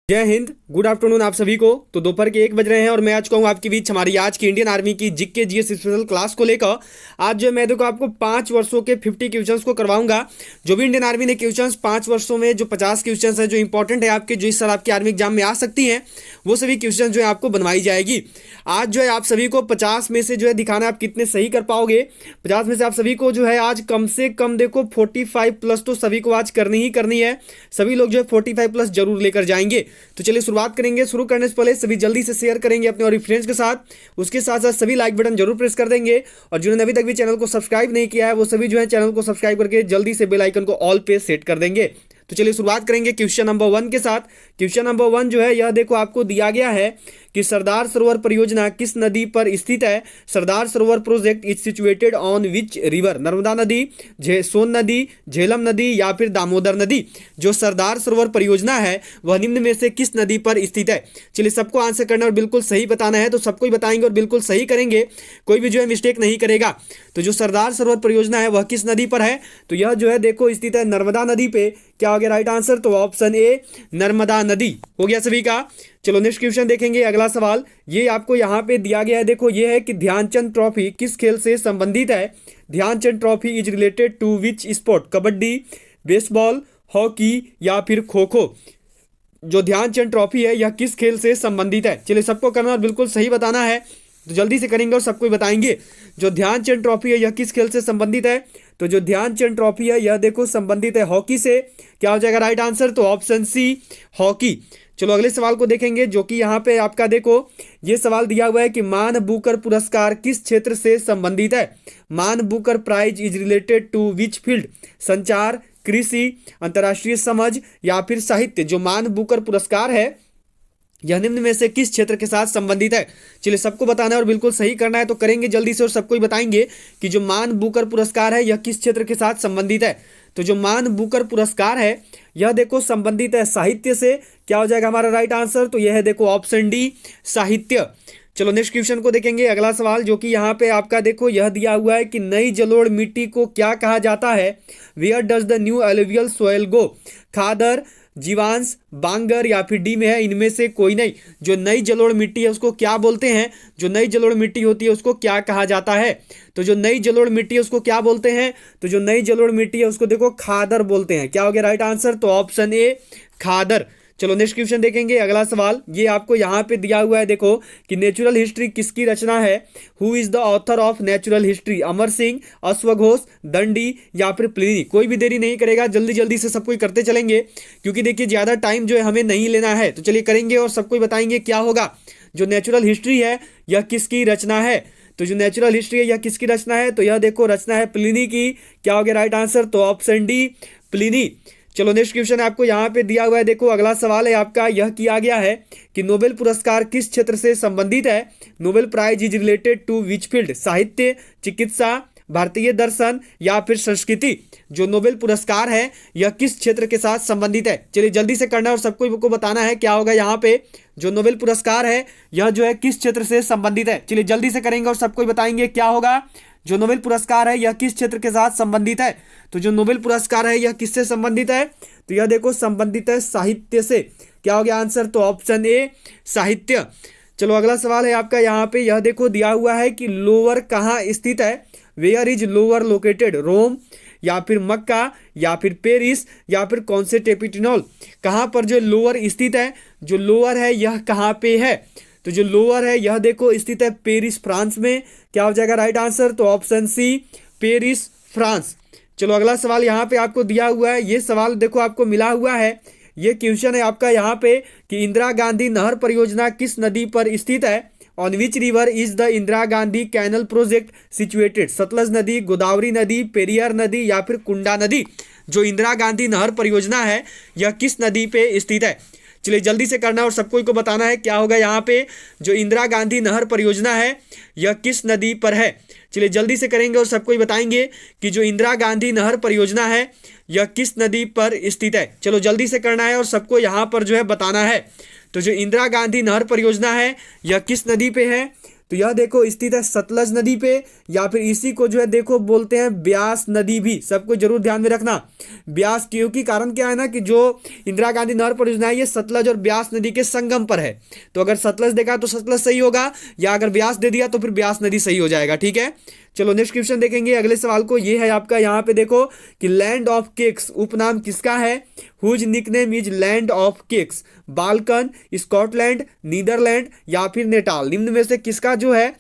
जय Hind, good afternoon आप सभी को। तो दोपहर के 1 बज रहे हैं और मैं आज कहूँ आपके बीच हमारी आज की इंडियन आर्मी की जीके जीएस स्पेशल क्लास को लेकर आज जो मैं देखो आपको 5 वर्षों के 50 क्वेश्चंस को करवाऊंगा। जो भी इंडियन आर्मी ने क्वेश्चंस 5 वर्षों में जो 50 क्वेश्चंस है जो इंपॉर्टेंट है आपके, जो इस साल आपके आर्मी एग्जाम में आ सकती हैं, वो सभी क्वेश्चन जो है आपको बनवाई जाएगी। आज जो है आप सभी को 50 में से जो है दिखाना आप कितने सही कर पाओगे। 50 में से आप सभी को जो है आज कम से कम देखो 45 प्लस तो सभी को आज करनी ही करनी है। सभी लोग जो है 45 प्लस जरूर लेकर जाएंगे। तो चलिए शुरुआत करेंगे। शुरू करने से पहले सभी जल्दी से शेयर करेंगे अपने और फ्रेंड्स के साथ। उसके साथ साथ सभी लाइक बटन जरूर प्रेस कर देंगे और जिन्होंने अभी तक भी चैनल को सब्सक्राइब नहीं किया है वो सभी जो है चैनल को सब्सक्राइब करके जल्दी से बेल आइकन को ऑल पे सेट कर देंगे। तो चलिए शुरुआत करेंगे क्वेश्चन नंबर 1 के साथ। क्वेश्चन नंबर 1 जो है यह देखो आपको दिया गया है कि सरदार सरोवर परियोजना किस नदी पर स्थित है। Sardar Sarovar project is situated on which river. Narmada नदी, सोन नदी, झेलम नदी या फिर दामोदर नदी। जो सरदार सरोवर परियोजना है वह निम्न में से किस नदी पर स्थित है। चलिए सबको आंसर करना और बिल्कुल सही बताना है, तो सबको ही बताएंगे और बिल्कुल सही करेंगे, कोई भी जो है मिस्टेक नहीं करेगा। तो जो सरदार सरोवर परियोजना है वह किस नदी पर है, तो यह जो है देखो स्थित है नर्मदा नदी पे। क्या हो गया राइट आंसर, तो ऑप्शन ए नर्मदा नदी हो गया सभी का। चलो नेक्स्ट क्वेश्चन देखेंगे। अगला सवाल ये आपको यहाँ पे दिया गया है, देखो ये है कि ध्यानचंद ट्रॉफी किस खेल से संबंधित है। Dhyan Chand trophy is related to which sport. Kabaddi, baseball, hockey या फिर खो खो। जो ध्यानचंद ट्रॉफी है यह किस खेल से संबंधित है। चलिए सबको करना और बिल्कुल सही बताना है, तो जल्दी से करेंगे और सबको ही बताएंगे। जो ध्यानचंद ट्रॉफी है यह किस खेल से संबंधित है, तो जो ध्यानचंद ट्रॉफी है यह देखो संबंधित है हॉकी से। क्या हो जाएगा राइट आंसर, तो ऑप्शन सी हॉकी। चलो अगले सवाल को देखेंगे जो कि यहाँ पे आपका देखो ये सवाल दिया हुआ है कि मान बुकर पुरस्कार किस क्षेत्र से संबंधित है। Man Booker prize is related to which field. संचार, कृषि, अंतर्राष्ट्रीय समझ या फिर साहित्य। जो मान बुकर पुरस्कार है यह निम्न में से किस क्षेत्र के साथ संबंधित है। चलिए सबको बताना है और बिल्कुल सही करना है, तो करेंगे जल्दी से और सबको ही बताएंगे कि जो मान बुकर पुरस्कार है यह किस क्षेत्र के साथ संबंधित है। तो जो मान बुकर पुरस्कार है यह देखो संबंधित है साहित्य से। क्या हो जाएगा हमारा राइट आंसर, तो यह है देखो ऑप्शन डी साहित्य। चलो नेक्स्ट क्वेश्चन को देखेंगे। अगला सवाल जो कि यहाँ पे आपका देखो यह दिया हुआ है कि नई जलोढ़ मिट्टी को क्या कहा जाता है। Where does the new alluvial soil go. खादर, जीवांश, बांगर या फिर डी में है इनमें से कोई नहीं। जो नई जलोढ़ मिट्टी है उसको क्या बोलते हैं, जो नई जलोढ़ मिट्टी होती है उसको क्या कहा जाता है। तो जो नई जलोढ़ मिट्टी है उसको क्या बोलते हैं, तो जो नई जलोढ़ मिट्टी है उसको देखो खादर बोलते हैं। क्या हो गया राइट आंसर, तो ऑप्शन ए खादर। चलो नेक्स्ट क्वेश्चन देखेंगे। अगला सवाल ये आपको यहाँ पे दिया हुआ है देखो कि नेचुरल हिस्ट्री किसकी रचना है। Who is the author of Natural History. Amar Singh, अश्वघोष, दंडी या फिर प्लिनी। कोई भी देरी नहीं करेगा, जल्दी जल्दी से सबको करते चलेंगे क्योंकि देखिए ज्यादा टाइम जो है हमें नहीं लेना है। तो चलिए करेंगे और सबको बताएंगे क्या होगा। जो नेचुरल हिस्ट्री है यह किसकी रचना है, तो जो नेचुरल हिस्ट्री है यह किसकी रचना है, तो यह देखो रचना है प्लिनी की। क्या हो गया राइट आंसर, तो ऑप्शन डी प्लिनी। चलो नेक्स्ट क्वेश्चन आपको यहाँ पे दिया हुआ है देखो अगला सवाल है आपका, यह किया गया है कि नोबेल पुरस्कार किस क्षेत्र से संबंधित है। Nobel prize is related to which field. साहित्य, चिकित्सा, भारतीय दर्शन या फिर संस्कृति। जो नोबेल पुरस्कार है यह किस क्षेत्र के साथ संबंधित है। चलिए जल्दी से करना और सबको बताना है क्या होगा यहाँ पे। जो नोबेल पुरस्कार है यह जो है किस क्षेत्र से संबंधित है। चलिए जल्दी से करेंगे और सबको बताएंगे क्या होगा। जो नोबेल पुरस्कार है यह किस क्षेत्र के साथ संबंधित है, तो जो नोबेल पुरस्कार है यह किससे संबंधित है, तो यह देखो संबंधित है साहित्य से। क्या हो गया आंसर, तो ऑप्शन ए साहित्य। चलो अगला सवाल है आपका यहाँ पे, यह देखो दिया हुआ है कि लोअर कहाँ स्थित है। Where is Louvre located. Rome या फिर मक्का या फिर पेरिस या फिर कॉन्स्टेंटिनोपल। कहाँ पर जो लोअर स्थित है, जो लोअर है यह कहाँ पे है, तो जो लोअर है यह देखो स्थित है पेरिस फ्रांस में। क्या हो जाएगा राइट आंसर, तो ऑप्शन सी पेरिस फ्रांस। चलो अगला सवाल यहाँ पे आपको दिया हुआ है, ये सवाल देखो आपको मिला हुआ है। ये क्वेश्चन है आपका यहाँ पे कि इंदिरा गांधी नहर परियोजना किस नदी पर स्थित है। On which river is the Indira Gandhi canal project situated. Sutlej नदी, गोदावरी नदी, पेरियार नदी या फिर कुंडा नदी। जो इंदिरा गांधी नहर परियोजना है यह किस नदी पे स्थित है। चलिए जल्दी से करना और सबको को बताना है क्या होगा यहाँ पे। जो इंदिरा गांधी नहर परियोजना है यह किस नदी पर है। चलिए जल्दी से करेंगे और सबको ही बताएंगे कि जो इंदिरा गांधी नहर परियोजना है यह किस नदी पर स्थित है। चलो जल्दी से करना है और सबको यहाँ पर जो है बताना है। तो जो इंदिरा गांधी नहर परियोजना है यह किस नदी पे है, तो यह देखो स्थित है सतलज नदी पे, या फिर इसी को जो है देखो बोलते हैं ब्यास नदी भी, सबको जरूर ध्यान में रखना ब्यास, क्योंकि कारण क्या है ना कि जो इंदिरा गांधी नहर परियोजना है ये सतलज और ब्यास नदी के संगम पर है। तो अगर सतलज देखा तो सतलज सही होगा, या अगर ब्यास दे दिया तो फिर ब्यास नदी सही हो जाएगा। ठीक है, चलो नेक्स्ट क्वेश्चन देखेंगे अगले सवाल को। ये है आपका यहाँ पे देखो कि लैंड ऑफ केक्स उपनाम किसका है? Whose nickname is land of cakes? Balkan, Scotland, Netherland या फिर नेटाल? निम्न में से किसका जो है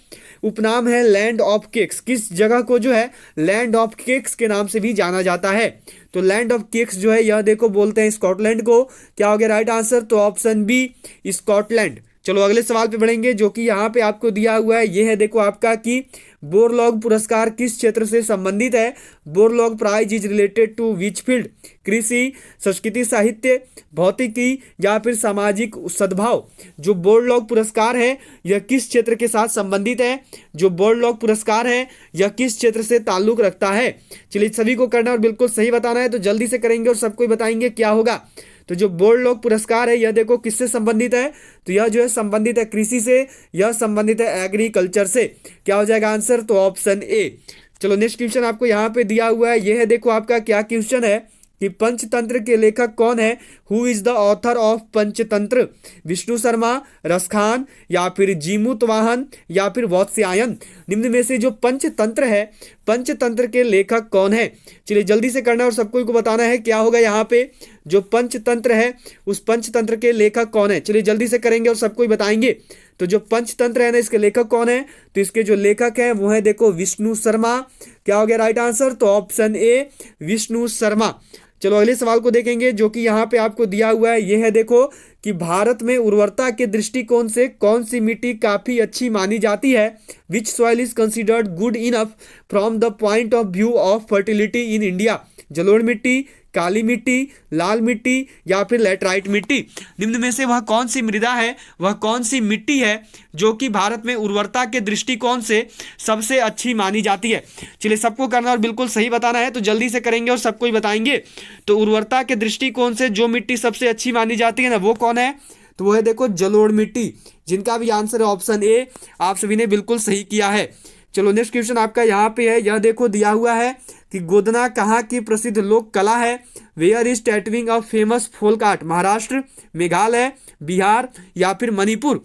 उपनाम है लैंड ऑफ केक्स? किस जगह को जो है लैंड ऑफ केक्स के नाम से भी जाना जाता है? तो लैंड ऑफ केक्स जो है यह देखो बोलते हैं स्कॉटलैंड को। क्या हो गया राइट आंसर? तो ऑप्शन बी स्कॉटलैंड। चलो अगले सवाल पे बढ़ेंगे जो कि यहाँ पे आपको दिया हुआ है। ये है देखो आपका कि बोरलॉग पुरस्कार किस क्षेत्र से संबंधित है? Borlaug prize is related to which field? कृषि, संस्कृति, साहित्य, भौतिकी या फिर सामाजिक सद्भाव? जो बोरलॉग पुरस्कार है यह किस क्षेत्र के साथ संबंधित है? जो बोरलॉग पुरस्कार है यह किस क्षेत्र से ताल्लुक रखता है? चलिए सभी को करना और बिल्कुल सही बताना है, तो जल्दी से करेंगे और सबको ही बताएंगे क्या होगा। तो जो बोरलॉग पुरस्कार है यह देखो किससे संबंधित है? तो यह जो है संबंधित है कृषि से, यह संबंधित है एग्रीकल्चर से। क्या हो जाएगा आंसर? तो ऑप्शन ए। चलो नेक्स्ट क्वेश्चन आपको यहाँ पे दिया हुआ है। यह है देखो आपका क्या क्वेश्चन है कि पंचतंत्र के लेखक कौन है? Who is the author of Panchatantra? Vishnu Sharma, Raskhan या फिर जीमूतवाहन या फिर वात्स्यायन? निम्न में से जो पंचतंत्र है, पंचतंत्र के लेखक कौन है? चलिए जल्दी से करना और सबको को बताना है क्या होगा यहाँ पे। जो पंचतंत्र है उस पंचतंत्र के लेखक कौन है? चलिए जल्दी से करेंगे और सबको ही बताएंगे। तो जो पंचतंत्र है ना इसके लेखक कौन है? तो इसके जो लेखक है वो है देखो विष्णु शर्मा। क्या हो गया राइट आंसर? तो ऑप्शन ए विष्णु शर्मा। चलो अगले सवाल को देखेंगे जो कि यहाँ पे आपको दिया हुआ है। ये है देखो कि भारत में उर्वरता के दृष्टिकोण से कौन सी मिट्टी काफी अच्छी मानी जाती है? विच soil is considered good enough from the point of view of fertility in India? जलोढ़ मिट्टी, काली मिट्टी, लाल मिट्टी या फिर लैटराइट मिट्टी? निम्न में से वह कौन सी मृदा है, वह कौन सी मिट्टी है जो कि भारत में उर्वरता के दृष्टिकोण से सबसे अच्छी मानी जाती है? चलिए सबको करना और बिल्कुल सही बताना है, तो जल्दी से करेंगे और सबको ही बताएंगे। तो उर्वरता के दृष्टिकोण से जो मिट्टी सबसे अच्छी मानी जाती है ना वो कौन है? तो वो है देखो जलोढ़ मिट्टी, जिनका भी आंसर है ऑप्शन ए। आप सभी ने बिल्कुल सही किया है। चलो नेक्स्ट क्वेश्चन आपका यहाँ पे है। यह देखो दिया हुआ है कि गोदना कहाँ की प्रसिद्ध लोक कला है? Where is tattooing of famous folk art? Maharashtra, Meghalaya, Bihar या फिर मणिपुर?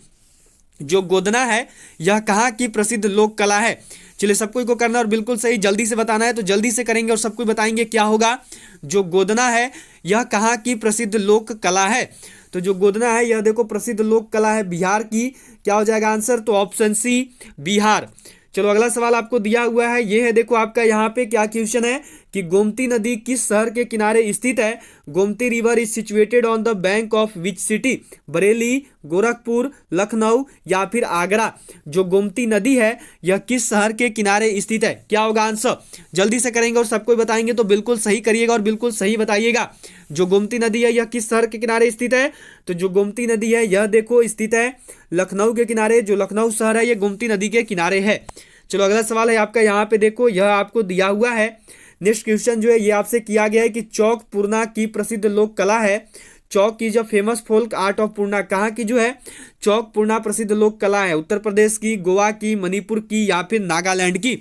जो गोदना है यह कहाँ की प्रसिद्ध लोक कला है? चलिए सबको को करना और बिल्कुल सही जल्दी से बताना है, तो जल्दी से करेंगे और सबको बताएंगे क्या होगा। जो गोदना है यह कहाँ की प्रसिद्ध लोक कला है? तो जो गोदना है यह देखो प्रसिद्ध लोक कला है बिहार की। क्या हो जाएगा आंसर? तो ऑप्शन सी बिहार। चलो अगला सवाल आपको दिया हुआ है। ये है देखो आपका यहाँ पे क्या क्वेश्चन है कि गोमती नदी किस शहर के किनारे स्थित है? Gomti river is situated on the bank of which city? Bareilly, Gorakhpur, Lucknow या फिर आगरा? जो गोमती नदी है यह किस शहर के किनारे स्थित है? क्या होगा आंसर? जल्दी से करेंगे और सबको बताएंगे, तो बिल्कुल सही करिएगा और बिल्कुल सही बताइएगा। जो गोमती नदी है यह किस शहर के किनारे स्थित है? तो जो गोमती नदी है यह देखो स्थित है लखनऊ के किनारे। जो लखनऊ शहर है यह गोमती नदी के किनारे है। चलो अगला सवाल है आपका यहाँ पे देखो, यह आपको दिया हुआ है। नेक्स्ट क्वेश्चन जो है ये आपसे किया गया है कि चौक पूर्णा की प्रसिद्ध लोक कला है। चौक की जो फेमस फोल्क आर्ट ऑफ पूर्णा, कहाँ की जो है चौक पूर्णा प्रसिद्ध लोक कला है? उत्तर प्रदेश की, गोवा की, मणिपुर की या फिर नागालैंड की?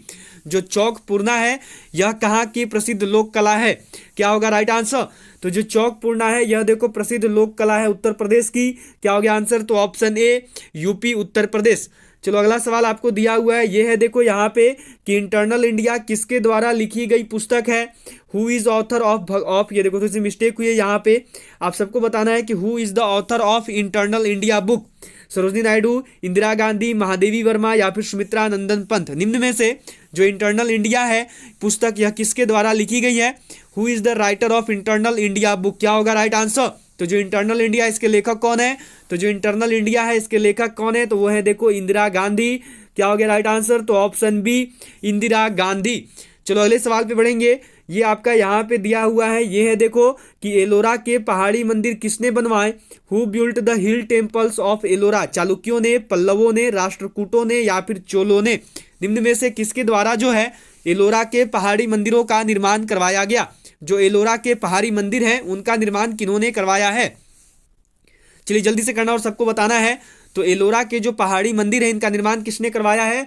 जो चौक पूर्णा है यह कहाँ की प्रसिद्ध लोक कला है? क्या होगा राइट आंसर? तो जो चौक पूर्णा है यह देखो प्रसिद्ध लोक कला है उत्तर प्रदेश की। क्या हो गया आंसर? तो option A UP, Uttar Pradesh. चलो अगला सवाल आपको दिया हुआ है। ये है देखो यहाँ पे कि इंटरनल इंडिया किसके द्वारा लिखी गई पुस्तक है? हु इज ऑथर ऑफ ये देखो थोड़ी सी मिस्टेक हुई है यहाँ पे, आप सबको बताना है कि who is the author of internal India book? Sarojini Naidu, Indira Gandhi, Mahadevi Verma या फिर सुमित्रा नंदन पंत? निम्न में से जो इंटरनल इंडिया है पुस्तक यह किसके द्वारा लिखी गई है? Who is the writer of internal India book? क्या होगा राइट आंसर? तो जो इंटरनल इंडिया इसके लेखक कौन है? तो जो इंटरनल इंडिया है इसके लेखक कौन है? तो वो है देखो इंदिरा गांधी। क्या हो गया राइट आंसर? तो ऑप्शन बी इंदिरा गांधी। चलो अगले सवाल पे बढ़ेंगे। ये आपका यहाँ पे दिया हुआ है। ये है देखो कि एलोरा के पहाड़ी मंदिर किसने बनवाए? Who built the hill temples of Ellora? चालुक्यों ने, पल्लवों ने, राष्ट्रकूटों ने या फिर चोलों ने? निम्न में से किसके द्वारा जो है एलोरा के पहाड़ी मंदिरों का निर्माण करवाया गया? जो एलोरा के पहाड़ी मंदिर हैं उनका निर्माण किन्होंने करवाया है? चलिए जल्दी से करना और सबको बताना है। तो एलोरा के जो पहाड़ी मंदिर है इनका निर्माण किसने करवाया है?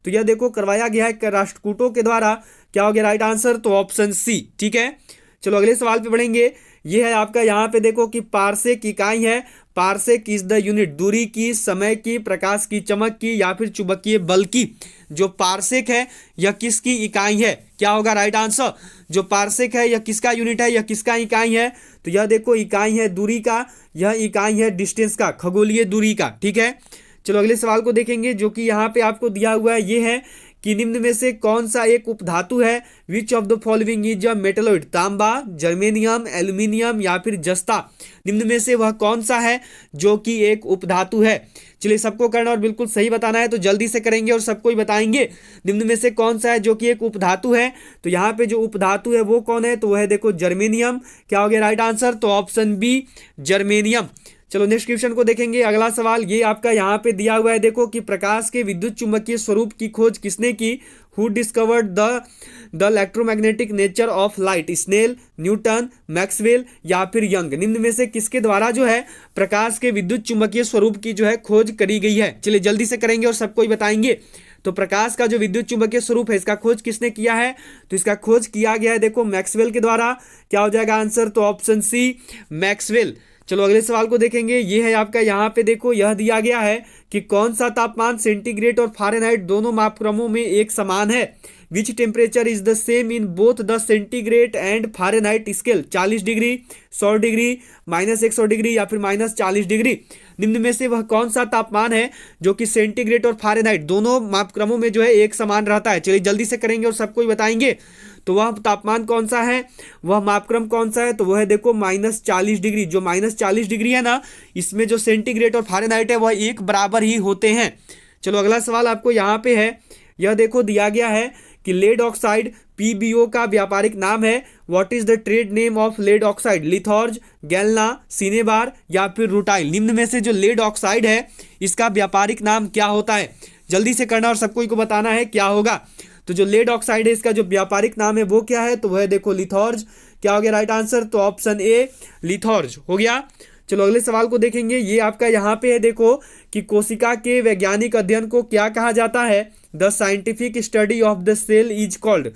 तो यह देखो करवाया गया है राष्ट्रकूटों के द्वारा। क्या हो गया राइट आंसर? तो ऑप्शन सी। ठीक है, चलो अगले सवाल पे बढ़ेंगे। ये है आपका यहाँ पे देखो कि पारसेक इकाई है। पारसेक इज द यूनिट, दूरी की, समय की, प्रकाश की चमक की या फिर चुंबकीय बल की। जो पारसेक है यह किसकी इकाई है? क्या होगा राइट आंसर? जो पारसेक है यह किसका यूनिट है, यह किसका इकाई है? तो यह देखो इकाई है दूरी का, यह इकाई है डिस्टेंस का, खगोलीय दूरी का। ठीक है, चलो अगले सवाल को देखेंगे जो कि यहाँ पे आपको दिया हुआ है। ये है कि निम्न में से कौन सा एक उपधातु है? Which of the following is a metalloid? तांबा, जर्मेनियम, एल्यूमिनियम या फिर जस्ता। निम्न में से वह कौन सा है जो कि एक उपधातु है? चलिए सबको करना और बिल्कुल सही बताना है, तो जल्दी से करेंगे और सबको ही बताएंगे। निम्न में से कौन सा है जो कि एक उपधातु है? तो यहाँ पे जो उपधातु है वो कौन है? तो वह है देखो जर्मेनियम। क्या हो गया राइट आंसर? तो ऑप्शन बी जर्मेनियम। चलो नेक्स्ट क्वेश्चन को देखेंगे। अगला सवाल ये आपका यहाँ पे दिया हुआ है देखो कि प्रकाश के विद्युत चुंबकीय स्वरूप की खोज किसने की? Who discovered the electromagnetic nature of light? Snell, Newton, Maxwell या फिर यंग। निम्न में से किसके द्वारा जो है प्रकाश के विद्युत चुंबकीय स्वरूप की जो है खोज करी गई है? चलिए जल्दी से करेंगे और सबको ही बताएंगे। तो प्रकाश का जो विद्युत चुंबकीय स्वरूप है इसका खोज किसने किया है? तो इसका खोज किया गया है देखो मैक्सवेल के द्वारा। क्या हो जाएगा आंसर? तो ऑप्शन सी मैक्सवेल। चलो अगले सवाल को देखेंगे। ये है आपका यहाँ पे देखो यह दिया गया है कि कौन सा तापमान सेंटीग्रेड और फारेनहाइट दोनों मापक्रमों में एक समान है? Which temperature is the same in both the centigrade and Fahrenheit scale? 40 degree, 100 degree, -100 degree या फिर -40 डिग्री। निम्न में से वह कौन सा तापमान है जो कि सेंटीग्रेड और फारेनहाइट दोनों मापक्रमों में जो है एक समान रहता है? चलिए जल्दी से करेंगे और सबको ही बताएंगे। तो वह तापमान कौन सा है, वह मापक्रम कौन सा है? तो वह है देखो -40 डिग्री। जो -40 डिग्री है ना, इसमें जो सेंटीग्रेड और फारेनहाइट है वह एक बराबर ही होते हैं। चलो अगला सवाल आपको यहाँ पे है। यह देखो दिया गया है कि लेड ऑक्साइड PbO का व्यापारिक नाम है। What is the trade name of lead oxide? Litharge, galena, cinnabar या फिर रूटाइल। निम्न में से जो लेड ऑक्साइड है इसका व्यापारिक नाम क्या होता है? जल्दी से करना और सबको को बताना है क्या होगा। तो जो लेड ऑक्साइड है इसका जो व्यापारिक नाम है वो क्या है? तो वह देखो लिथॉर्ज। क्या हो गया राइट आंसर? तो ऑप्शन ए लिथॉर्ज हो गया। चलो अगले सवाल को देखेंगे। ये आपका यहाँ पे है देखो कि कोशिका के वैज्ञानिक अध्ययन को क्या कहा जाता है? The scientific study of the cell is called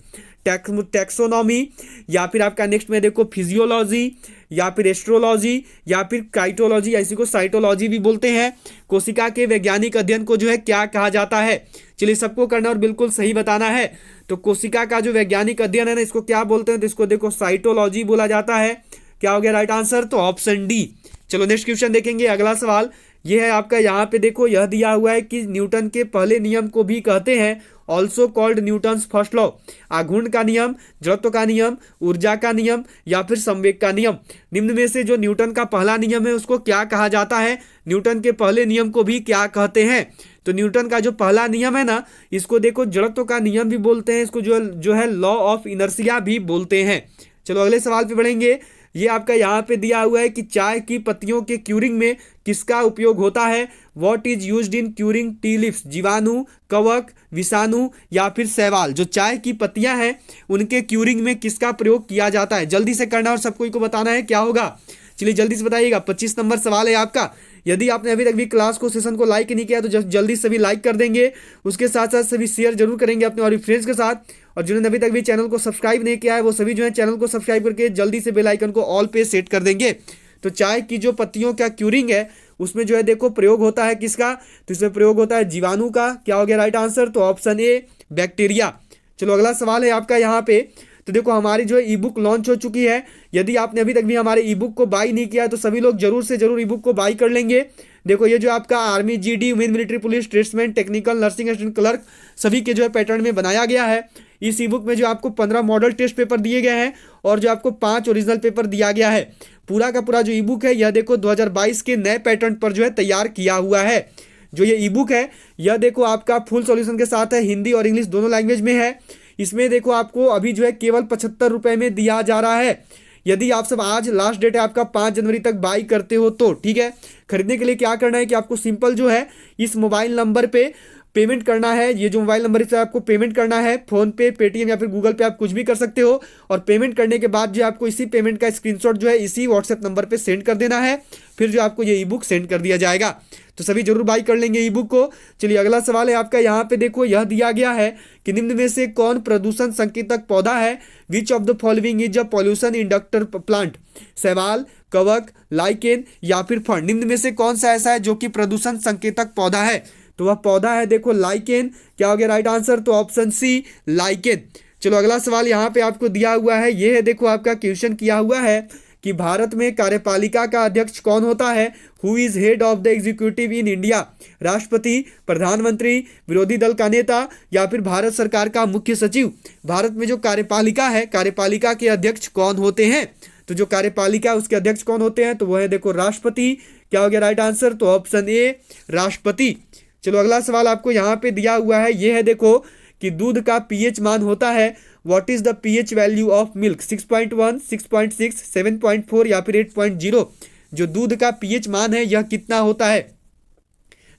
taxonomy या फिर आपका नेक्स्ट में देखो फिजियोलॉजी या फिर एस्ट्रोलॉजी या फिर काइटोलॉजी, ऐसी को साइटोलॉजी भी बोलते हैं। कोशिका के वैज्ञानिक अध्ययन को जो है क्या कहा जाता है? चलिए सबको करना और बिल्कुल सही बताना है। तो कोशिका का जो वैज्ञानिक अध्ययन है ना इसको क्या बोलते हैं? तो इसको देखो साइटोलॉजी बोला जाता है। क्या हो गया राइट आंसर? तो ऑप्शन डी। चलो नेक्स्ट क्वेश्चन देखेंगे। अगला सवाल ये है आपका यहाँ पे देखो यह दिया हुआ है कि न्यूटन के पहले नियम को भी कहते हैं also called Newton's first law. आघूर्ण का नियम, जड़त्व का नियम, ऊर्जा का नियम या फिर संवेग का नियम। निम्न में से जो न्यूटन का पहला नियम है उसको क्या कहा जाता है? न्यूटन के पहले नियम को भी क्या कहते हैं? तो न्यूटन का जो पहला नियम है ना इसको देखो जड़त्व का नियम भी बोलते हैं, इसको जो है लॉ ऑफ इनर्शिया भी बोलते हैं। चलो अगले सवाल पे बढ़ेंगे। ये आपका यहाँ पे दिया हुआ है कि चाय की पत्तियों के क्यूरिंग में किसका उपयोग होता है? What is used in curing tea leaves? जीवाणु, कवक, विषाणु या फिर शैवाल। जो चाय की पत्तियां हैं उनके क्यूरिंग में किसका प्रयोग किया जाता है? जल्दी से करना और सबको को बताना है क्या होगा। चलिए जल्दी से बताइएगा। 25 नंबर सवाल है आपका। यदि आपने अभी तक भी क्लास को सेशन को लाइक नहीं किया तो जल्दी सभी लाइक कर देंगे। उसके साथ साथ सभी शेयर जरूर करेंगे अपने और फ्रेंड्स के साथ। और जिन्होंने अभी तक भी चैनल को सब्सक्राइब नहीं किया है वो सभी जो है चैनल को सब्सक्राइब करके जल्दी से बेल आइकन को ऑल पे सेट कर देंगे। तो चाय की जो पत्तियों का क्यूरिंग है उसमें जो है देखो प्रयोग होता है किसका? तो इसमें प्रयोग होता है जीवाणु का। क्या हो गया राइट आंसर? तो ऑप्शन ए बैक्टीरिया। चलो अगला सवाल है आपका यहाँ पे। तो देखो हमारी जो ई बुक लॉन्च हो चुकी है। यदि आपने अभी तक भी हमारे ई बुक को बाई नहीं किया तो सभी लोग जरूर से जरूर ई बुक को बाई कर लेंगे। देखो ये जो आपका army, GD, women military police, tradesman, technical, nursing assistant, clerk सभी के जो है पैटर्न में बनाया गया है। इस ई बुक में जो आपको 15 मॉडल टेस्ट पेपर दिए गए हैं और जो आपको 5 ओरिजिनल पेपर दिया गया है। पूरा का पूरा जो ई बुक है यह देखो 2022 के नए पैटर्न पर जो है तैयार किया हुआ है। जो ये ई बुक है यह देखो आपका फुल सॉल्यूशन के साथ है, हिंदी और इंग्लिश दोनों लैंग्वेज में है। इसमें देखो आपको अभी जो है केवल 75 रुपये में दिया जा रहा है। यदि आप सब आज लास्ट डेट है आपका 5 जनवरी तक बाई करते हो तो ठीक है। खरीदने के लिए क्या करना है कि आपको सिंपल जो है इस मोबाइल नंबर पे पेमेंट करना है, ये जो मोबाइल नंबर से आपको पेमेंट करना है, फोन पे, पेटीएम या फिर गूगल पे आप कुछ भी कर सकते हो। और पेमेंट करने के बाद जो आपको इसी पेमेंट का स्क्रीनशॉट जो है इसी व्हाट्सएप नंबर पे सेंड कर देना है, फिर जो आपको ये ई बुक सेंड कर दिया जाएगा। तो सभी जरूर बाई कर लेंगे ई बुक को। चलिए अगला सवाल है आपका, यहाँ पे देखो यह दिया गया है कि निम्न में से कौन प्रदूषण संकेतक पौधा है? Which of the following is a pollution inductor plant? शैवाल, कवक, लाइकेन या फिर फर्न? निम्न में से कौन सा ऐसा है जो कि प्रदूषण संकेतक पौधा है? तो वह पौधा है देखो लाइकेन। क्या हो गया राइट आंसर? तो ऑप्शन सी लाइकेन। चलो अगला सवाल यहाँ पे आपको दिया हुआ है, ये है देखो आपका क्वेश्चन किया हुआ है कि भारत में कार्यपालिका का अध्यक्ष कौन होता है? Who is head of the executive in India? राष्ट्रपति, प्रधानमंत्री, विरोधी दल का नेता या फिर भारत सरकार का मुख्य सचिव? भारत में जो कार्यपालिका है, कार्यपालिका के अध्यक्ष कौन होते हैं? तो जो कार्यपालिका है उसके अध्यक्ष कौन होते हैं? तो वह है देखो राष्ट्रपति। क्या हो गया राइट आंसर? तो ऑप्शन ए राष्ट्रपति। चलो अगला सवाल आपको यहाँ पे दिया हुआ है, ये है देखो कि दूध का पीएच मान होता है। What is the pH value of milk? 6.1, 6.6, 7.4 या फिर 8.0? जो दूध का पीएच मान है यह कितना होता है?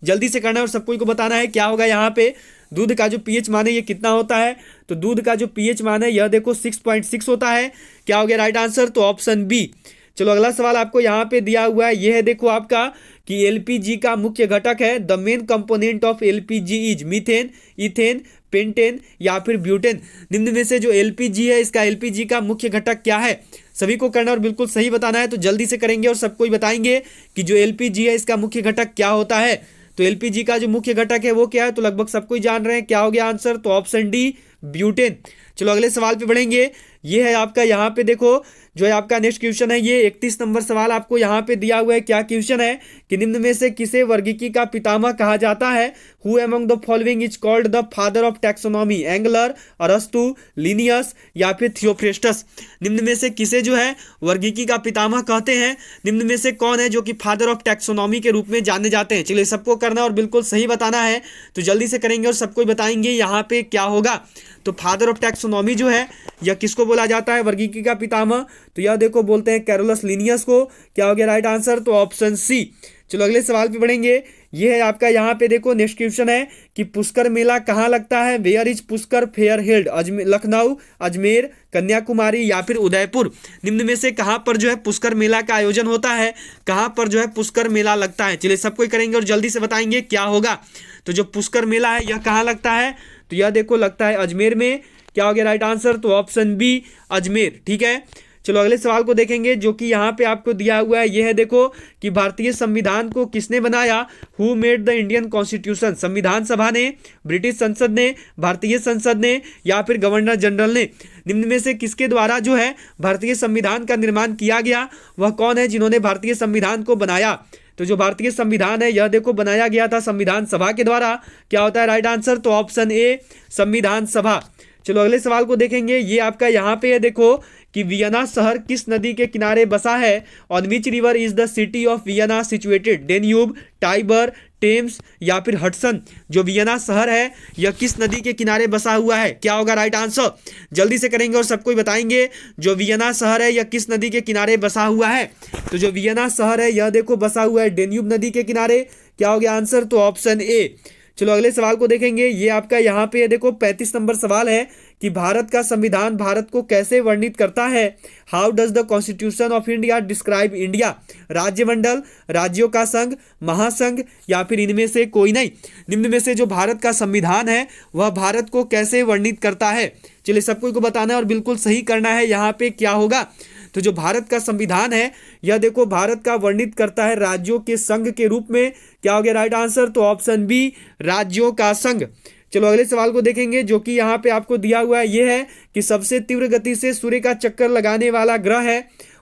जल्दी से करना है और सबको को बताना है क्या होगा यहाँ पे। दूध का जो पीएच मान है ये कितना होता है? तो दूध का जो पीएच मान है यह देखो 6.6 होता है। क्या हो गया राइट आंसर? तो ऑप्शन बी। चलो अगला सवाल आपको यहाँ पे दिया हुआ है, ये है देखो आपका कि एलपीजी का मुख्य घटक है। The main component of LPG is methane, ethane, pentane या फिर ब्यूटेन? निम्न में से जो एलपीजी है इसका एलपीजी का मुख्य घटक क्या है? सभी को करना और बिल्कुल सही बताना है। तो जल्दी से करेंगे और सबको ही बताएंगे कि जो एलपीजी है इसका मुख्य घटक क्या होता है। तो एलपीजी का जो मुख्य घटक है वो क्या है? तो लगभग सबको ही जान रहे हैं। क्या हो गया आंसर? तो ऑप्शन डी ब्यूटेन। चलो अगले सवाल पे बढ़ेंगे, ये है आपका यहाँ पे देखो जो है आपका नेक्स्ट क्वेश्चन है, ये 31 नंबर सवाल आपको यहाँ पे दिया हुआ है। क्या क्वेश्चन है कि निम्न में से किसे वर्गीकी का पितामह कहा जाता है? Who among the following is called the father of taxonomy? Engler, अरस्तु, लिनियस या फिर थियोफ्रेस्टस? निम्न में से किसे जो है वर्गीकी का पितामह कहते हैं? निम्न में से कौन है जो कि फादर ऑफ टैक्सोनॉमी के रूप में जाने जाते हैं? चलिए सबको करना और बिल्कुल सही बताना है। तो जल्दी से करेंगे और सबको बताएंगे यहाँ पे क्या होगा। तो फादर ऑफ टैक्सोनॉमी जो है यह किसको बोला जाता है वर्गीकी का पितामह? तो यह देखो बोलते हैं कैरोलस लिनियस को। क्या हो गया राइट आंसर? तो ऑप्शन सी। चलो अगले सवाल पे बढ़ेंगे, ये है आपका यहाँ पे देखो नेक्स्ट क्वेश्चन है कि पुष्कर मेला कहाँ लगता है? Where is Pushkar fair held? Lucknow, Ajmer, Kanyakumari या फिर उदयपुर? निम्न में से कहाँ पर जो है पुष्कर मेला का आयोजन होता है? कहाँ पर जो है पुष्कर मेला लगता है? चलिए सबको करेंगे और जल्दी से बताएंगे क्या होगा। तो जो पुष्कर मेला है यह कहाँ लगता है? तो यह देखो लगता है अजमेर में। क्या हो गया राइट आंसर? तो ऑप्शन बी अजमेर। ठीक है, चलो अगले सवाल को देखेंगे जो कि यहाँ पे आपको दिया हुआ है, ये है देखो कि भारतीय संविधान को किसने बनाया? Who made the Indian constitution? संविधान सभा ने, ब्रिटिश संसद ने, भारतीय संसद ने या फिर गवर्नर जनरल ने? निम्न में से किसके द्वारा जो है भारतीय संविधान का निर्माण किया गया? वह कौन है जिन्होंने भारतीय संविधान को बनाया? तो जो भारतीय संविधान है यह देखो बनाया गया था संविधान सभा के द्वारा। क्या होता है राइट आंसर? तो ऑप्शन ए संविधान सभा। चलो अगले सवाल को देखेंगे, ये आपका यहाँ पे है देखो कि वियना शहर किस नदी के किनारे बसा है? On which river is the city of Vienna situated? Danube, Tiber, Thames या फिर हडसन? जो वियना शहर है यह किस नदी के किनारे बसा हुआ है? क्या होगा राइट आंसर? जल्दी से करेंगे और सबको बताएंगे। जो वियना शहर है यह किस नदी के किनारे बसा हुआ है? तो जो वियना शहर है यह देखो बसा हुआ है डेन्यूब नदी के किनारे। क्या हो गया आंसर? तो ऑप्शन ए। चलो अगले सवाल को देखेंगे, ये आपका यहाँ पे देखो 35 नंबर सवाल है कि भारत का संविधान भारत को कैसे वर्णित करता है? How does the constitution of India describe India? राज्यमंडल, राज्यों का संघ, महासंघ या फिर इनमें से कोई नहीं? निम्न में से जो भारत का संविधान है वह भारत को कैसे वर्णित करता है? चलिए सबको को बताना है और बिल्कुल सही करना है यहाँ पे क्या होगा। तो जो भारत का संविधान है यह देखो भारत का वर्णित करता है राज्यों के संघ के रूप में। क्या हो गया राइट आंसर? तो ऑप्शन बी राज्यों का संघ। चलो अगले सवाल को देखेंगे जो कि यहाँ पे आपको दिया हुआ है, ये है कि सबसे तीव्र गति से सूर्य का चक्कर लगाने वाला ग्रह है।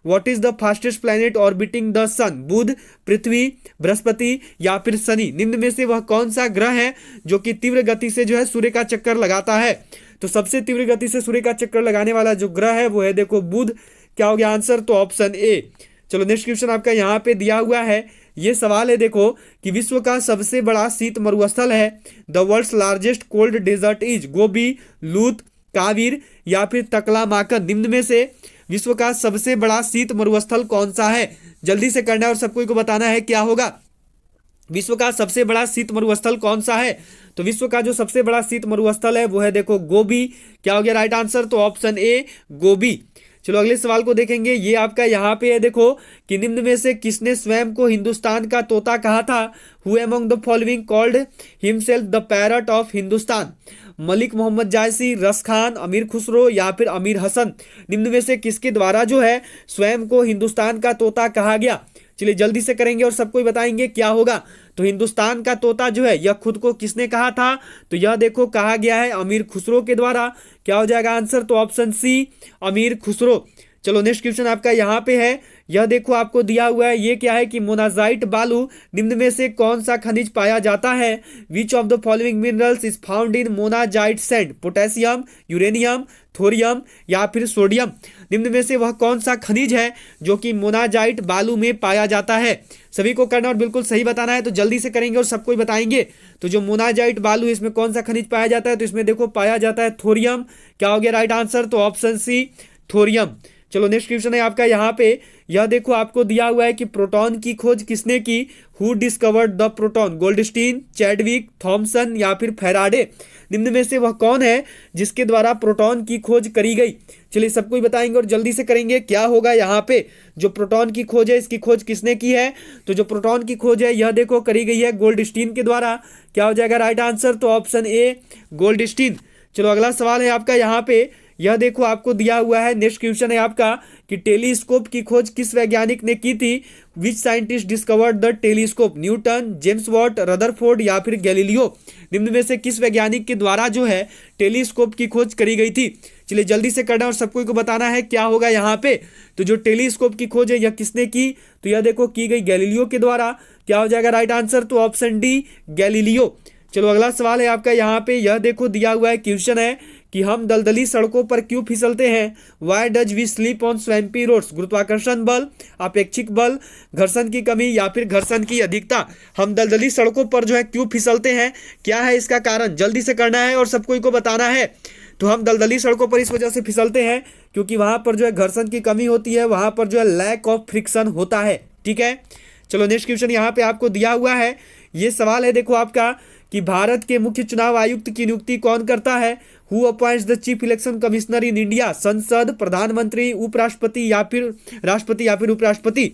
What is the fastest planet orbiting the sun? बुध, पृथ्वी, बृहस्पति या फिर शनि? निम्न में से वह कौन सा ग्रह है जो कि तीव्र गति से जो है सूर्य का चक्कर लगाता है? तो सबसे तीव्र गति से सूर्य का चक्कर लगाने वाला जो ग्रह है वो है देखो बुध। क्या हो गया आंसर? तो ऑप्शन ए। चलो नेक्स्ट क्वेश्चन आपका यहाँ पे दिया हुआ है, ये सवाल है देखो कि विश्व का सबसे बड़ा शीत मरुस्थल है। The world's largest cold desert is? Gobi, Lut, Kavir या फिर तकलामाकन? निम्न में से विश्व का सबसे बड़ा शीत मरुस्थल कौन सा है? जल्दी से करना है और सबको को बताना है क्या होगा। विश्व का सबसे बड़ा शीत मरुस्थल कौन सा है? तो विश्व का जो सबसे बड़ा शीत मरुस्थल है वो है देखो गोबी। क्या हो गया राइट आंसर? तो ऑप्शन ए गोबी। चलो अगले सवाल को देखेंगे। ये आपका यहाँ पे है देखो कि निम्न में से किसने स्वयं को हिंदुस्तान का तोता कहा था? Who among the following called himself the parrot of Hindustan? Malik Mohammad Jayasi, Raskhan, अमीर खुसरो या फिर अमीर हसन? निम्न में से किसके द्वारा जो है स्वयं को हिंदुस्तान का तोता कहा गया? चलिए जल्दी से करेंगे और सबको बताएंगे क्या होगा। तो हिंदुस्तान का तोता जो है यह खुद को किसने कहा था? तो यह देखो कहा गया है अमीर खुसरो के द्वारा। क्या हो जाएगा आंसर? तो ऑप्शन सी अमीर खुसरो। चलो नेक्स्ट क्वेश्चन आपका यहाँ पे है। यह देखो आपको दिया हुआ है, ये क्या है कि मोनाजाइट बालू निम्न में से कौन सा खनिज पाया जाता है? Which of the following minerals is found in monazite sand? Potassium, uranium, thorium या फिर सोडियम? निम्न में से वह कौन सा खनिज है जो कि मोनाजाइट बालू में पाया जाता है? सभी को करना और बिल्कुल सही बताना है, तो जल्दी से करेंगे और सबको ही बताएंगे। तो जो मोनाजाइट बालू इसमें कौन सा खनिज पाया जाता है? तो इसमें देखो पाया जाता है थोरियम। क्या हो गया राइट आंसर? तो ऑप्शन सी थोरियम। चलो नेक्स्ट क्वेश्चन है आपका यहाँ पे। यह देखो आपको दिया हुआ है कि प्रोटॉन की खोज किसने की? Who discovered the proton? Goldstein, Chadwick, Thomson या फिर फैराडे? निम्न में से वह कौन है जिसके द्वारा प्रोटॉन की खोज करी गई? चलिए सबको ही बताएंगे और जल्दी से करेंगे क्या होगा यहाँ पे। जो प्रोटॉन की खोज है इसकी खोज किसने की है? तो जो प्रोटॉन की खोज है यह देखो करी गई है गोल्डस्टीन के द्वारा। क्या हो जाएगा राइट आंसर? तो ऑप्शन ए गोल्डस्टीन। चलो अगला सवाल है आपका यहाँ पे। यह देखो आपको दिया हुआ है, नेक्स्ट क्वेश्चन है आपका कि टेलीस्कोप की खोज किस वैज्ञानिक ने की थी? Which scientist discovered the telescope? Newton, James Watt, Rutherford या फिर गैलीलियो? निम्न में से किस वैज्ञानिक के द्वारा जो है टेलीस्कोप की खोज करी गई थी? चलिए जल्दी से करना और सबको को बताना है क्या होगा यहाँ पे। तो जो टेलीस्कोप की खोज है यह किसने की? तो यह देखो की गई गैलीलियो के द्वारा। क्या हो जाएगा राइट आंसर? तो ऑप्शन डी गैलीलियो। चलो अगला सवाल है आपका यहाँ पे। यह देखो दिया हुआ है, क्वेश्चन है कि हम दलदली सड़कों पर क्यों फिसलते हैं? Why does we slip on swampy roads? गुरुत्वाकर्षण बल, अपेक्षिक बल, घर्षण की कमी या फिर घर्षण की अधिकता? हम दलदली सड़कों पर जो है क्यों फिसलते हैं, क्या है इसका कारण? जल्दी से करना है और सबको को बताना है। तो हम दलदली सड़कों पर इस वजह से फिसलते हैं क्योंकि वहां पर जो है घर्षण की कमी होती है, वहां पर जो है लैक ऑफ फ्रिक्शन होता है। ठीक है, चलो नेक्स्ट क्वेश्चन यहाँ पे आपको दिया हुआ है। ये सवाल है देखो आपका कि भारत के मुख्य चुनाव आयुक्त की नियुक्ति कौन करता है? Who appoints the chief election commissioner in India? संसद, प्रधानमंत्री, उपराष्ट्रपति या फिर राष्ट्रपति या फिर उपराष्ट्रपति?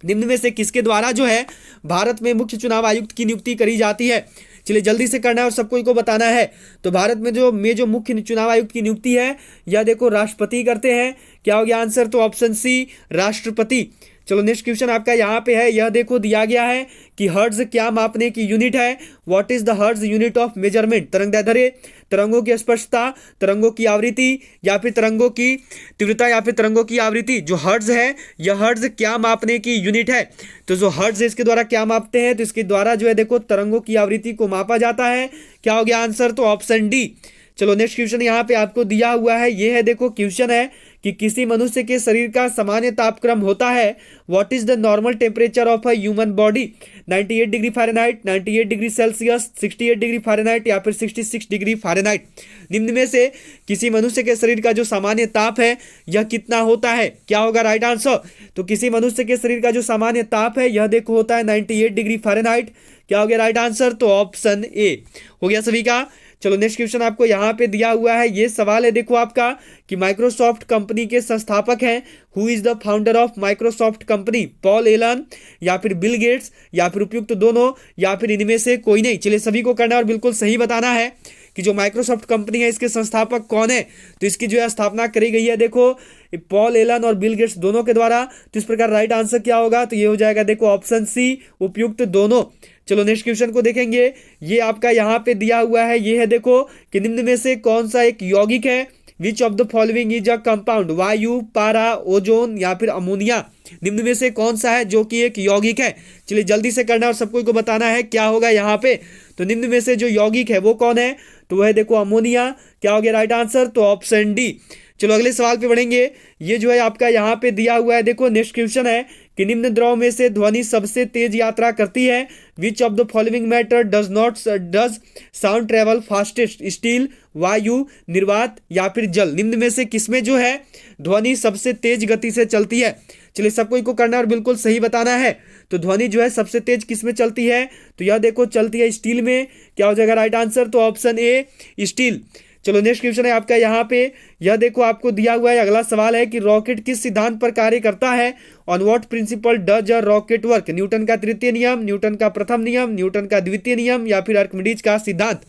निम्न में से किसके द्वारा जो है भारत में मुख्य चुनाव आयुक्त की नियुक्ति करी जाती है? चलिए जल्दी से करना है और सबको को बताना है। तो भारत में जो मुख्य चुनाव आयुक्त की नियुक्ति है यह देखो राष्ट्रपति करते हैं। क्या हो गया आंसर? तो ऑप्शन सी राष्ट्रपति। चलो नेक्स्ट क्वेश्चन आपका यहाँ पे है। यह देखो दिया गया है कि हर्ट्ज क्या मापने की यूनिट है? What is the hertz unit of measurement? तरंगदैर्ध्य, तरंगों की स्पष्टता, तरंगों की आवृत्ति या फिर तरंगों की तीव्रता या फिर तरंगों की आवृत्ति? जो हर्ट्ज है यह हर्ट्ज क्या मापने की यूनिट है? तो जो हर्ट्ज इसके द्वारा क्या मापते हैं? तो इसके द्वारा जो है देखो तरंगों की आवृत्ति को मापा जाता है। क्या हो गया आंसर? तो ऑप्शन डी। चलो नेक्स्ट क्वेश्चन यहाँ पे आपको दिया हुआ है। ये है देखो क्वेश्चन है कि किसी मनुष्य के शरीर का सामान्य तापक्रम होता है? What is the normal temperature of a human body? 98 degree Fahrenheit, 98 degree Celsius, 68 degree Fahrenheit या फिर 66 डिग्री फ़ारेनहाइट? निम्न में से किसी मनुष्य के शरीर का जो सामान्य ताप है यह कितना होता है? क्या होगा राइट आंसर? तो किसी मनुष्य के शरीर का जो सामान्य ताप है यह देखो होता है 98 डिग्री फ़ारेनहाइट। क्या हो गया राइट आंसर? तो ऑप्शन ए हो गया सभी का। चलो नेक्स्ट क्वेश्चन आपको यहाँ पे दिया हुआ है। ये सवाल है देखो आपका कि माइक्रोसॉफ्ट कंपनी के संस्थापक हैं। Who is the founder of Microsoft company? Paul Allen या फिर बिल गेट्स या फिर उपयुक्त दोनों या फिर इनमें से कोई नहीं? चलिए सभी को करना है और बिल्कुल सही बताना है कि जो माइक्रोसॉफ्ट कंपनी है इसके संस्थापक कौन है? तो इसकी जो है स्थापना करी गई है देखो पॉल एलन और बिल गेट्स दोनों के द्वारा। तो इस प्रकार राइट आंसर क्या होगा? तो ये हो जाएगा देखो ऑप्शन सी उपयुक्त दोनों। चलो नेक्स्ट क्वेश्चन को देखेंगे। ये आपका यहाँ पे दिया हुआ है। ये है देखो कि निम्न में से कौन सा एक यौगिक है? Which of the following is a compound? वायु, पारा, ओजोन या फिर अमोनिया? निम्न में से कौन सा है जो कि एक यौगिक है? चलिए जल्दी से करना और सबको को बताना है क्या होगा यहाँ पे। तो निम्न में से जो यौगिक है वो कौन है? तो वह देखो अमोनिया। क्या हो गया राइट आंसर? तो ऑप्शन डी। चलो अगले सवाल पे बढ़ेंगे। ये जो है आपका यहाँ पे दिया हुआ है देखो नेक्स्ट क्वेश्चन है कि निम्न द्रव में से ध्वनि सबसे तेज यात्रा करती है? Which of the following matter does sound travel fastest? Steel, वायु, निर्वात या फिर जल? निम्न में से किसमें जो है ध्वनि सबसे तेज गति से चलती है? चलिए सबको को करना है और बिल्कुल सही बताना है। तो ध्वनि जो है सबसे तेज किस में चलती है, तो यह देखो चलती है स्टील में। क्या हो जाएगा राइट आंसर, तो ऑप्शन ए स्टील। चलो नेक्स्ट क्वेश्चन है आपका यहाँ पे, यह देखो आपको दिया हुआ है, अगला सवाल है कि रॉकेट किस सिद्धांत पर कार्य करता है। On what principle does a rocket work. Newton का तृतीय नियम, न्यूटन का प्रथम नियम, न्यूटन का द्वितीय नियम या फिर आर्किमिडीज का सिद्धांत।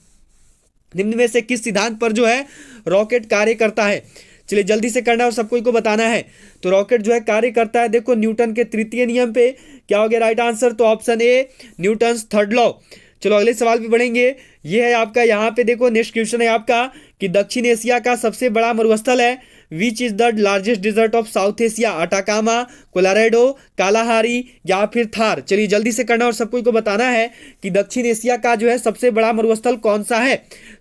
निम्न में से किस सिद्धांत पर जो है रॉकेट कार्य करता है। चलिए जल्दी से करना और सबको को बताना है। तो रॉकेट जो है कार्य करता है देखो न्यूटन के तृतीय नियम पे। क्या हो गया राइट आंसर, तो option A Newton third law. चलो अगले सवाल पे बढ़ेंगे। ये है आपका यहाँ पे देखो नेक्स्ट क्वेश्चन है आपका कि दक्षिण एशिया का सबसे बड़ा मरुस्थल है। Which is the largest desert of south Asia. Atacama, Colorado, Kalahari या फिर थार। चलिए जल्दी से करना और सबको को बताना है कि दक्षिण एशिया का जो है सबसे बड़ा मरुस्थल कौन सा है।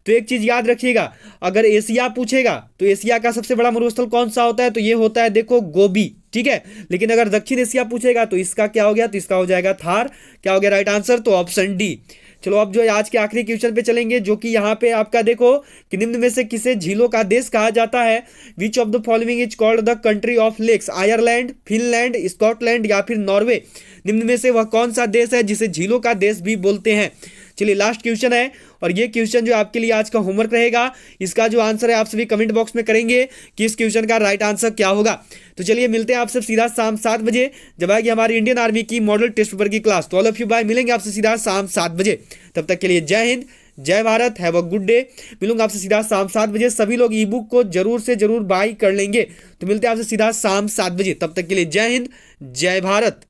तो एक चीज याद रखिएगा, अगर एशिया पूछेगा तो एशिया का सबसे बड़ा मरुस्थल कौन सा होता है, तो ये होता है देखो गोबी, ठीक है। लेकिन अगर दक्षिण एशिया पूछेगा तो इसका क्या हो गया, तो इसका हो जाएगा थार। क्या हो गया राइट आंसर, तो ऑप्शन डी। चलो अब जो है आज के आखिरी क्वेश्चन पे चलेंगे, जो कि यहाँ पे आपका देखो कि निम्न में से किसे झीलों का देश कहा जाता है। Which of the following is called the country of lakes. Ireland, Finland, Scotland या फिर नॉर्वे। निम्न में से वह कौन सा देश है जिसे झीलों का देश भी बोलते हैं। चलिए लास्ट क्वेश्चन है और ये क्वेश्चन जो आपके लिए आज का होमवर्क रहेगा, इसका जो आंसर है आप सभी कमेंट बॉक्स में करेंगे कि इस क्वेश्चन का राइट आंसर क्या होगा। तो चलिए मिलते हैं आपसे सीधा शाम 7 बजे जब आएगी हमारी इंडियन आर्मी की मॉडल टेस्ट पेपर की क्लास। तो ऑल ऑफ यू बाय, मिलेंगे आपसे सीधा शाम 7 बजे। तब तक के लिए जय हिंद, जय Bharat, have a good day. मिलूंगा आपसे सीधा शाम 7 बजे। सभी लोग ई बुक को जरूर से जरूर बाय कर लेंगे। तो मिलते हैं आपसे सीधा शाम 7 बजे। तब तक के लिए जय हिंद, जय भारत।